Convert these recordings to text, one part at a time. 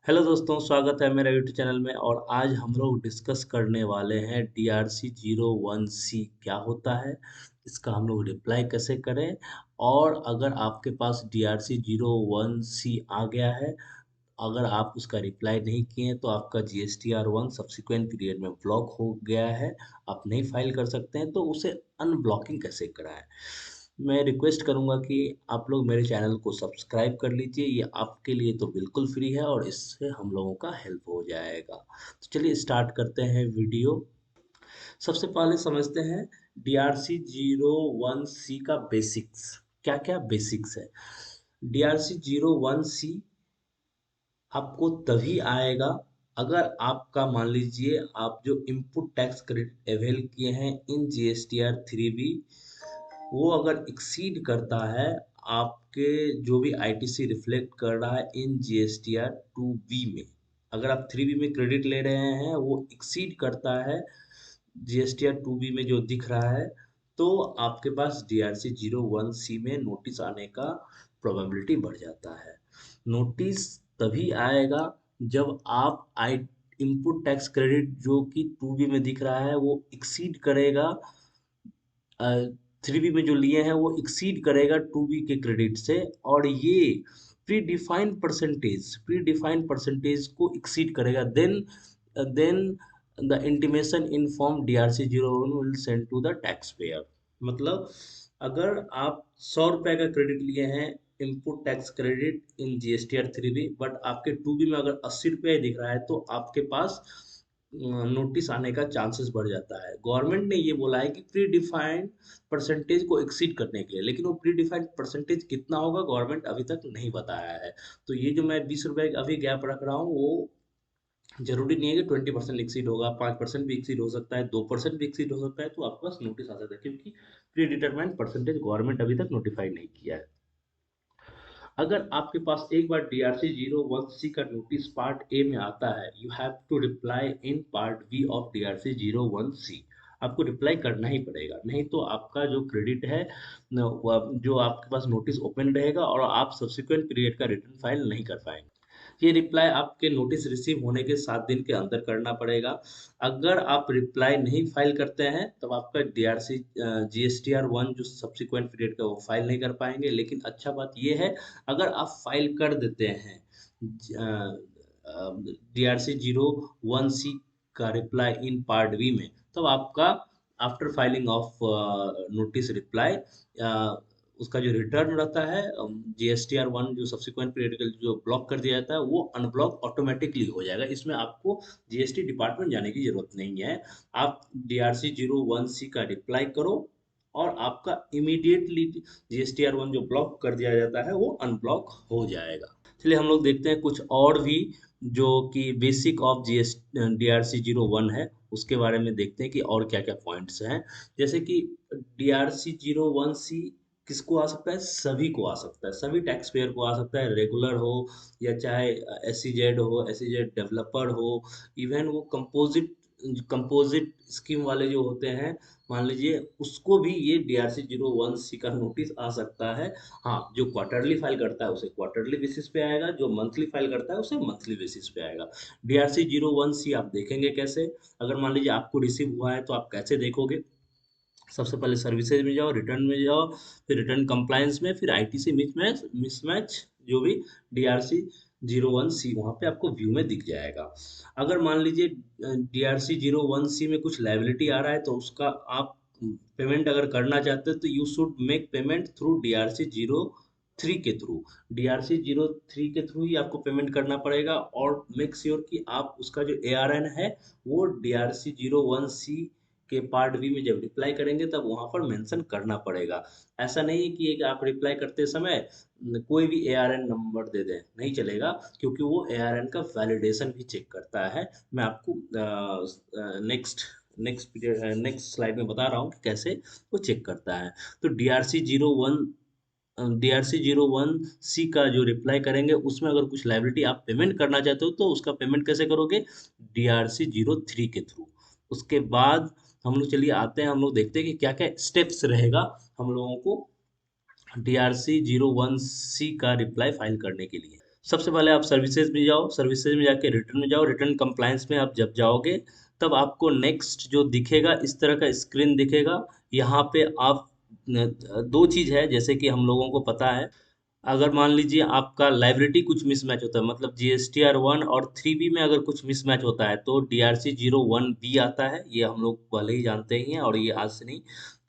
Hello दोस्तों, स्वागत है मेरा यूट्यूब चैनल में। और आज हम लोग डिस्कस करने वाले हैं DRC01C क्या होता है, इसका हम लोग रिप्लाई कैसे करें। और अगर आपके पास DRC01C आ गया है, अगर आप उसका रिप्लाई नहीं किए हैं तो आपका GSTR1 सब्सिक्वेंट पीरियड में ब्लॉक हो गया है, आप नहीं फाइल कर सकते हैं, तो उसे अनब्लॉकिंग कैसे कराएं। मैं रिक्वेस्ट करूंगा कि आप लोग मेरे चैनल को सब्सक्राइब कर लीजिए, ये आपके लिए तो बिल्कुल फ्री है और इससे हम लोगों का हेल्प हो जाएगा। तो चलिए स्टार्ट करते हैं वीडियो। सबसे पहले समझते हैं DRC01C का बेसिक्स। क्या क्या बेसिक्स है? DRC01C आपको तभी आएगा अगर आपका, मान लीजिए, आप जो इनपुट टैक्स क्रेडिट अवेल किए हैं इन GSTR 3B, वो अगर एक्सीड करता है आपके जो भी ITC रिफ्लेक्ट कर रहा है इन GSTR 2B में। अगर आप 3B में क्रेडिट ले रहे हैं, वो एक्सीड करता है GSTR 2B में जो दिख रहा है, तो आपके पास DRC01C में नोटिस आने का प्रोबेबिलिटी बढ़ जाता है। नोटिस तभी आएगा जब आप आई इनपुट टैक्स क्रेडिट जो कि 2B में दिख रहा है वो एक्सीड करेगा, 3B में जो लिए हैं वो एक्सीड करेगा 2B के क्रेडिट से, और ये प्री डिफाइंड परसेंटेज को एक्सीड करेगा। Then the intimation in form DRC01 will send to the tax payer. मतलब अगर आप 100 रुपए का क्रेडिट लिए हैं, input tax credit in GSTR 3B, but आपके 2B में अगर 80 रुपये दिख रहा है, तो आपके पास नोटिस आने का चांसेस बढ़ जाता है। गवर्नमेंट ने ये बोला है कि प्री डिफाइंड परसेंटेज को एक्सीड करने के लिए, लेकिन वो प्री डिफाइंड परसेंटेज कितना होगा गवर्नमेंट अभी तक नहीं बताया है। तो ये जो मैं 20 रुपए अभी गैप रख रहा हूँ, वो जरूरी नहीं है कि 20% एक्सीड होगा, 5% भी एक्सीड हो सकता है, 2% भी एक्सीड हो सकता है, तो आपके पास नोटिस आ सकता है, क्योंकि प्री डिटरमाइंड परसेंटेज गवर्नमेंट अभी तक नोटिफाई नहीं किया है। अगर आपके पास एक बार DRC01C का नोटिस पार्ट ए में आता है, you have to reply in part B of DRC01C। आपको रिप्लाई करना ही पड़ेगा, नहीं तो आपका जो क्रेडिट है जो आपके पास नोटिस ओपन रहेगा और आप सब्सिक्वेंट पीरियड का रिटर्न फाइल नहीं कर पाएंगे। ये रिप्लाई आपके नोटिस रिसीव होने के 7 दिन के अंदर करना पड़ेगा। अगर आप रिप्लाई नहीं फाइल करते हैं तब आपका DRC GSTR1 जो सब्सिक्वेंट पीरियड का, वो फाइल नहीं कर पाएंगे। लेकिन अच्छा बात ये है, अगर आप फाइल कर देते हैं DRC01C का रिप्लाई इन पार्ट बी में, तब आपका after filing of notice reply, उसका जो रिटर्न रहता है GSTR1 जो सब्सिक्वेंट पीरियड के जो ब्लॉक कर दिया जाता है, वो अनब्लॉक ऑटोमेटिकली हो जाएगा। इसमें आपको GST डिपार्टमेंट जाने की जरूरत नहीं है। आप DRC01C का रिप्लाई करो और आपका इमीडिएटली GSTR1 जो ब्लॉक कर दिया जाता है वो अनब्लॉक हो जाएगा। चलिए हम लोग देखते हैं कुछ और भी जो कि बेसिक ऑफ DRC01 है, उसके बारे में देखते हैं कि और क्या क्या पॉइंट्स हैं। जैसे कि DRC01C किसको आ सकता है? सभी को आ सकता है, सभी टैक्स पेयर को आ सकता है, रेगुलर हो या चाहे SEZ हो, SEZ डेवलपर हो, इवन वो कंपोजिट स्कीम वाले जो होते हैं, मान लीजिए, उसको भी ये DRC01C का नोटिस आ सकता है। हाँ, जो क्वार्टरली फाइल करता है उसे क्वार्टरली बेसिस पे आएगा, जो मंथली फाइल करता है उसे मंथली बेसिस पे आएगा। DRC01C आप देखेंगे कैसे? अगर मान लीजिए आपको रिसीव हुआ है तो आप कैसे देखोगे? सबसे पहले सर्विसेज में जाओ, रिटर्न में जाओ, फिर रिटर्न कंप्लायंस में, फिर ITC मिसमैच जो भी DRC01C वहाँ पे आपको व्यू में दिख जाएगा। अगर मान लीजिए DRC01C में कुछ लाइबिलिटी आ रहा है, तो उसका आप पेमेंट अगर करना चाहते हो तो you should make payment through DRC03 के थ्रू। DRC03 के थ्रू ही आपको पेमेंट करना पड़ेगा, और मेक श्योर कि आप उसका जो ARN है वो DRC01C के पार्ट बी में जब रिप्लाई करेंगे तब वहां पर मेंशन करना पड़ेगा। ऐसा नहीं है कि एक आप रिप्लाई करते समय कोई भी ARN नंबर दे दें, नहीं चलेगा, क्योंकि वो ARN का वैलिडेशन भी चेक करता है। मैं आपको नेक्स्ट स्लाइड में बता रहा हूँ कि कैसे वो चेक करता है। तो DRC01C का जो रिप्लाई करेंगे, उसमें अगर कुछ लाइबिलिटी आप पेमेंट करना चाहते हो तो उसका पेमेंट कैसे करोगे? DRC03 के थ्रू। उसके बाद हम लोग, चलिए आते हैं, हम लोग देखते हैं कि क्या क्या स्टेप्स रहेगा हम लोगों को DRC01C का रिप्लाई फाइल करने के लिए। सबसे पहले आप सर्विसेज में जाओ, सर्विसेज में जाके रिटर्न में जाओ, रिटर्न कंप्लायंस में आप जब जाओगे तब आपको नेक्स्ट जो दिखेगा इस तरह का स्क्रीन दिखेगा। यहाँ पे आप दो चीज़ है जैसे कि हम लोगों को पता है, अगर मान लीजिए आपका लाइबिलिटी कुछ मिसमैच होता है, मतलब जीएसटीआर 1 और 3 बी में अगर कुछ मिसमैच होता है तो डीआरसी 01 बी आता है, ये हम लोग पहले ही जानते ही हैं और ये आज से नहीं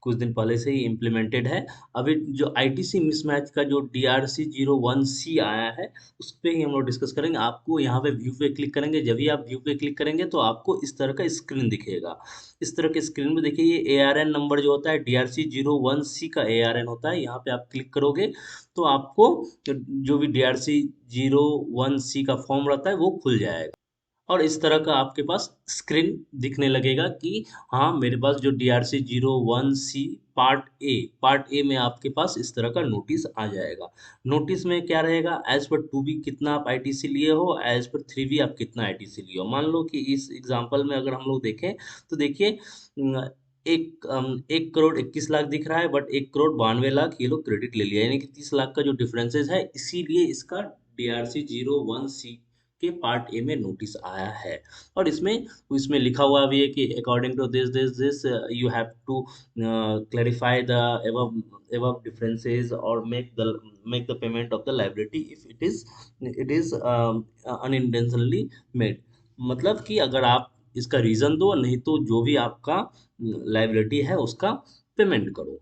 कुछ दिन पहले से ही इम्प्लीमेंटेड है। अभी जो आईटीसी मिसमैच का जो डीआरसी 01 सी आया है उस पे ही हम लोग डिस्कस करेंगे। आपको यहाँ पे व्यू पे क्लिक करेंगे, जब भी आप व्यू पे क्लिक करेंगे तो आपको इस तरह का स्क्रीन दिखेगा। इस तरह के स्क्रीन में देखिए ये एआरएन नंबर जो होता है डीआरसी 01 सी का एआरएन होता है, यहाँ पे आप क्लिक करोगे तो आपको जो भी डीआरसी 01 सी का फॉर्म रहता है वो खुल जाएगा और इस तरह का आपके पास स्क्रीन दिखने लगेगा कि हाँ मेरे पास जो डीआरसी 01 सी पार्ट ए में आपके पास इस तरह का नोटिस आ जाएगा। नोटिस में क्या रहेगा, एज पर 2 बी कितना आप आईटीसी लिए हो, एज पर 3 बी आप कितना आईटीसी लिए हो। मान लो कि इस एग्जांपल में अगर हम लोग देखें तो देखिए 1 करोड़ 21 लाख दिख रहा है, बट 1 करोड़ 92 लाख ये लोग क्रेडिट ले लिया, यानी कि 30 लाख का जो डिफरेंसेस है, इसीलिए इसका डीआरसी 01 सी के पार्ट ए में नोटिस आया है। और इसमें इसमें लिखा हुआ भी है कि according to this you have to clarify the above differences or make the payment of the liability if it is unintentionally made। मतलब कि अगर आप इसका रीजन दो, नहीं तो जो भी आपका लाइबिलिटी है उसका पेमेंट करो।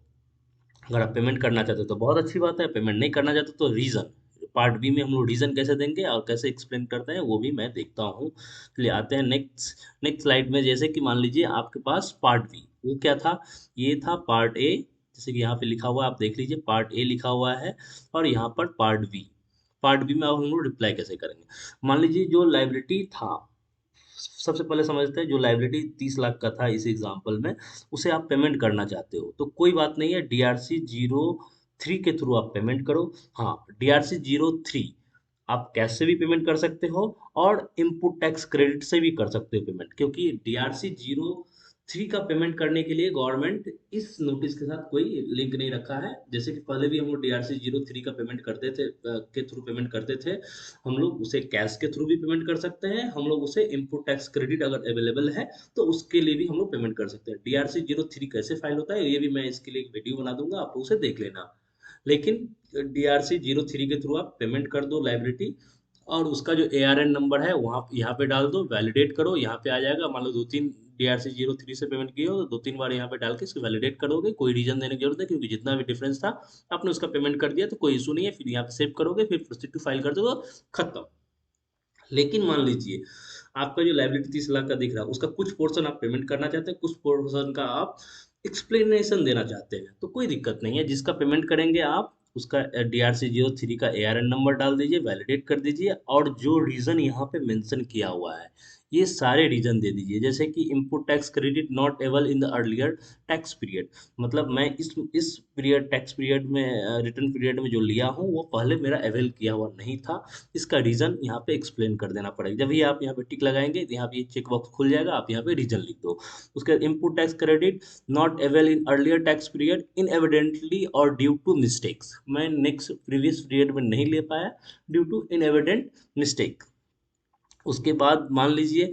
अगर आप पेमेंट करना चाहते हो तो बहुत अच्छी बात है, पेमेंट नहीं करना चाहते तो रीज़न, पार्ट बी में हम लोग रीज़न कैसे देंगे और कैसे एक्सप्लेन करते हैं वो भी मैं देखता हूँ। चलिए आते हैं नेक्स्ट नेक्स्ट स्लाइड में। जैसे कि मान लीजिए आपके पास पार्ट बी, वो क्या था, ये था पार्ट ए, जैसे कि यहाँ पे लिखा हुआ है आप देख लीजिए पार्ट ए लिखा हुआ है और यहाँ पर पार्ट बी। पार्ट बी में अब हम लोग रिप्लाई कैसे करेंगे। मान लीजिए जो लाइबिलिटी था, सबसे पहले समझते हैं, जो लाइबिलिटी 30 लाख का था इस एग्जांपल में, उसे आप पेमेंट करना चाहते हो तो कोई बात नहीं है, डीआरसी 03 के थ्रू आप पेमेंट करो। हाँ, डीआरसी 03 आप कैश से भी पेमेंट कर सकते हो और इनपुट टैक्स क्रेडिट से भी कर सकते हो पेमेंट, क्योंकि डीआरसी 03 का पेमेंट करने के लिए गवर्नमेंट इस नोटिस के साथ कोई लिंक नहीं रखा है। जैसे कि पहले भी हम लोग डीआरसी 03 का पेमेंट करते थे के थ्रू पेमेंट करते थे, हम लोग उसे कैश के थ्रू भी पेमेंट कर सकते हैं, हम लोग उसे इनपुट टैक्स क्रेडिट अगर अवेलेबल है तो उसके लिए भी हम लोग पेमेंट कर सकते हैं। डीआरसी 03 कैसे फाइल होता है ये भी मैं इसके लिए एक वीडियो बना दूंगा, आप उसे देख लेना। लेकिन डीआरसी 03 के थ्रू आप पेमेंट कर दो लाइबिलिटी, और उसका जो एआरएन नंबर है वहाँ यहाँ पे डाल दो, वैलिडेट करो, यहाँ पे आ जाएगा। मान लो 2-3 डीआरसी 03 से पेमेंट किए हो तो 2-3 बार यहाँ पे डाल के इसको वैलिडेट करोगे, कोई रीजन देने की जरूरत है क्योंकि जितना भी डिफरेंस था आपने उसका पेमेंट कर दिया तो कोई इशू नहीं है। फिर यहाँ पे सेव करोगे, फिर प्रोसीड टू फाइल कर दोगे, खत्म। लेकिन मान लीजिए आपका जो लाइबिलिटी 30 लाख का दिख रहा है उसका कुछ पोर्शन आप पेमेंट करना चाहते हैं, कुछ पोर्शन का आप एक्सप्लेनेशन देना चाहते हैं, तो कोई दिक्कत नहीं है। जिसका पेमेंट करेंगे आप उसका डीआरसी 03 का एआरएन नंबर डाल दीजिए, वैलिडेट कर दीजिए और जो रीजन यहाँ पे मेंशन किया हुआ है ये सारे रीजन दे दीजिए। जैसे कि input tax credit not able in the earlier tax period, मतलब मैं इस पीरियड टैक्स पीरियड में रिटर्न पीरियड में जो लिया हूँ वो पहले मेरा अवेल किया हुआ नहीं था, इसका रीज़न यहाँ पे एक्सप्लेन कर देना पड़ेगा। जब भी आप यहाँ पे टिक लगाएंगे तो यहाँ पे चेक बॉक्स खुल जाएगा, आप यहाँ पे रीजन लिख दो। उसके बाद input tax credit not avail in earlier tax period inadvertently और ड्यू टू मिस्टेक्स, मैं नेक्स्ट प्रीवियस पीरियड में नहीं ले पाया due to inadvertent mistake. उसके बाद मान लीजिए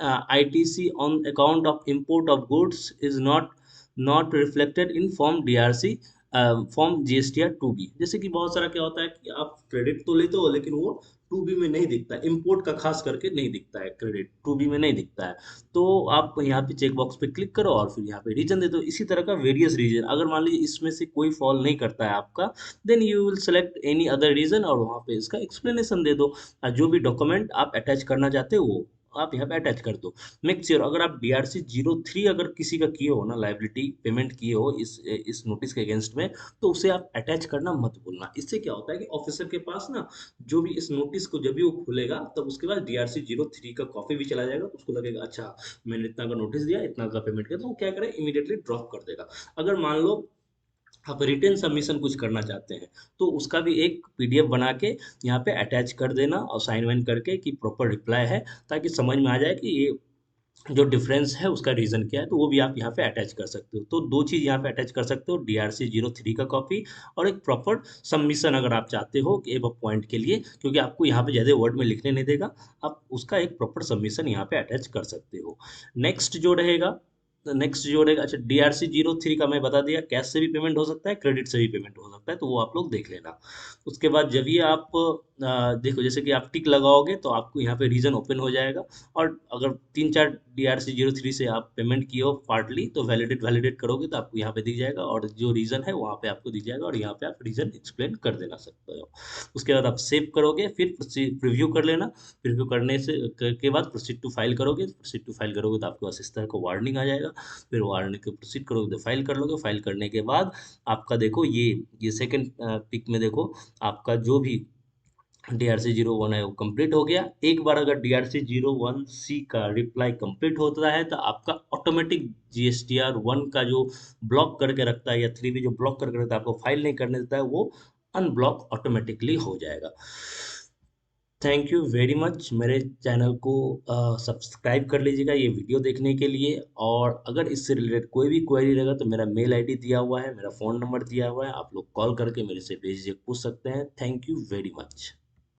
ITC on account of import of goods is not reflected in form DRC form GSTR 2 B. जैसे कि बहुत सारा क्या होता है कि आप क्रेडिट तो लेते हो लेकिन वो 2 बी में नहीं दिखता है, इम्पोर्ट का खास करके नहीं दिखता है, क्रेडिट 2 बी में नहीं दिखता है। तो आप यहाँ पे चेक बॉक्स पे क्लिक करो और फिर यहाँ पे रीजन दे दो। इसी तरह का वेरियस रीजन, अगर मान लीजिए इसमें से कोई फॉल नहीं करता है आपका, then you will select any other reason और वहाँ पे इसका एक्सप्लेनेशन दे दो। जो भी डॉक्यूमेंट आप अटैच करना चाहते हो वो आप यहाँ पे अटैच कर दो। मेक श्योर अगर आप डीआरसी 03 अगर किसी का किए हो ना, लाइबिलिटी पेमेंट किए हो इस नोटिस के अगेंस्ट में, तो उसे आप अटैच करना मत भूलना। इससे क्या होता है कि ऑफिसर के पास ना जो भी इस नोटिस को जब भी वो खोलेगा तब उसके बाद डीआरसी 03 का कॉपी भी चला जाएगा, तो उसको लगेगा अच्छा मैंने इतना का नोटिस दिया, इतना का पेमेंट किया, तो वो क्या करे इमीडिएटली ड्रॉप कर देगा। अगर मान लो आप रिटेन सबमिशन कुछ करना चाहते हैं तो उसका भी एक पीडीएफ बना के यहाँ पे अटैच कर देना और साइन वाइन करके कि प्रॉपर रिप्लाई है, ताकि समझ में आ जाए कि ये जो डिफरेंस है उसका रीज़न क्या है, तो वो भी आप यहाँ पे अटैच कर सकते हो। तो दो चीज़ यहाँ पे अटैच कर सकते हो, DRC-03 का कॉपी और एक प्रॉपर सबमिशन अगर आप चाहते हो एक पॉइंट के लिए, क्योंकि आपको यहाँ पे ज़्यादा वर्ड में लिखने नहीं देगा, आप उसका एक प्रॉपर सबमिशन यहाँ पे अटैच कर सकते हो। नेक्स्ट जो रहेगा, अच्छा DRC-03 का मैं बता दिया, कैश से भी पेमेंट हो सकता है, क्रेडिट से भी पेमेंट हो सकता है, तो वो आप लोग देख लेना। उसके बाद जब ये आप देखो, जैसे कि आप टिक लगाओगे तो आपको यहाँ पे रीजन ओपन हो जाएगा, और अगर 3-4 DRC-03 से आप पेमेंट किए हो पार्टली, तो वैलिडेट वैलिडेट करोगे तो आपको यहाँ पे दिख जाएगा, और जो रीज़न है वहाँ पे आपको दिख जाएगा, और यहाँ पे आप रीज़न एक्सप्लेन कर देना सकते हो। उसके बाद आप सेव करोगे, फिर प्रीव्यू कर लेना। प्रीव्यू करने से के बाद प्रोसीड टू फाइल करोगे, प्रोसीड टू फाइल करोगे तो आपके पास इस तरह का वार्निंग आ जाएगा। फिर वार्निंग को प्रोसीड करोगे तो फाइल कर लोगे। फाइल करने के बाद आपका देखो, ये सेकंड पिक में देखो, आपका जो भी DRC-01 है वो कंप्लीट हो गया। एक बार अगर DRC-01C का रिप्लाई कंप्लीट होता है तो आपका ऑटोमेटिक GSTR-1 का जो ब्लॉक करके रखता है, या 3B जो ब्लॉक करके रखता है, आपको फाइल नहीं करने देता है, वो अनब्लॉक ऑटोमेटिकली हो जाएगा। Thank you very much. मेरे चैनल को सब्सक्राइब कर लीजिएगा ये वीडियो देखने के लिए, और अगर इससे रिलेटेड कोई भी क्वेरी रहेगा तो मेरा मेल आईडी दिया हुआ है, मेरा फ़ोन नंबर दिया हुआ है, आप लोग कॉल करके मेरे से बेझिझक पूछ सकते हैं। Thank you very much.